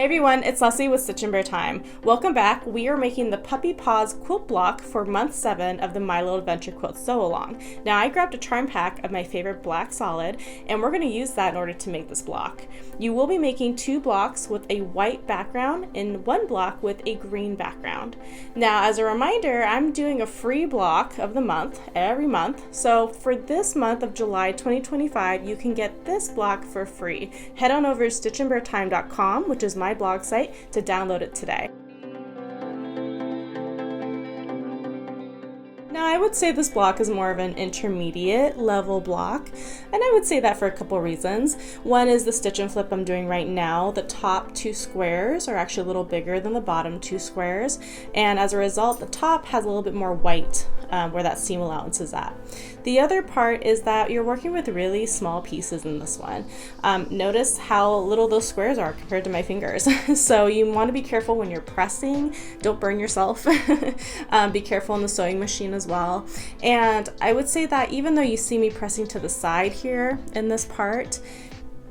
Hey everyone, it's Leslie with Stitch and Bear Time. Welcome back. We are making the Puppy Paws quilt block for month 7 of the My Little Adventure Quilt sew along. Now I grabbed a charm pack of my favorite black solid and we're going to use that in order to make this block. You will be making 2 blocks with a white background and 1 block with a green background. Now as a reminder, I'm doing a free block of the month every month. So for this month of July 2025, you can get this block for free. Head on over to stitchandbeartime.com, which is my blog site, to download it today. Now I would say this block is more of an intermediate level block, and I would say that for a couple reasons. One is the stitch and flip I'm doing right now. The top 2 squares are actually a little bigger than the bottom 2 squares, and as a result the top has a little bit more white where that seam allowance is at. The other part is that you're working with really small pieces in this one. Notice how little those squares are compared to my fingers. So you want to be careful when you're pressing. Don't burn yourself. Be careful in the sewing machine as well. And I would say that even though you see me pressing to the side here in this part,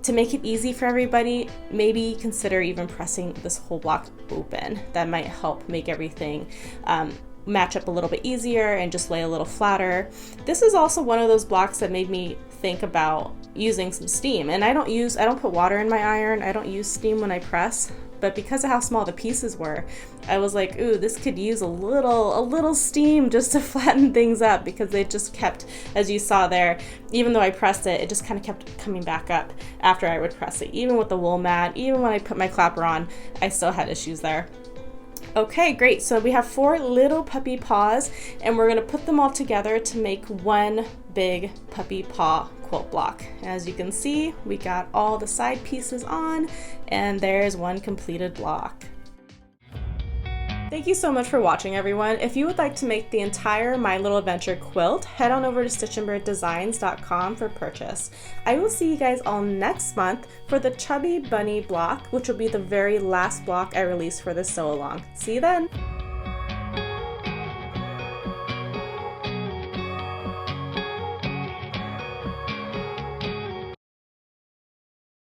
to make it easy for everybody, maybe consider even pressing this whole block open. That might help make everything match up a little bit easier and just lay a little flatter. This is also one of those blocks that made me think about using some steam. And I don't put water in my iron. I don't use steam when I press, but because of how small the pieces were, I was like, ooh, this could use a little steam just to flatten things up, because they just kept, as you saw there, even though I pressed it, it just kind of kept coming back up after I would press it. Even with the wool mat, even when I put my clapper on, I still had issues there. Okay, great. So we have 4 little puppy paws, and we're going to put them all together to make one big puppy paw quilt block. As you can see, we got all the side pieces on, and there's one completed block. Thank you so much for watching, everyone. If you would like to make the entire My Little Adventure quilt, head on over to stitchandbeartdesigns.com for purchase. I will see you guys all next month for the Chubby Bunny block, which will be the very last block I release for this sew along. See you then!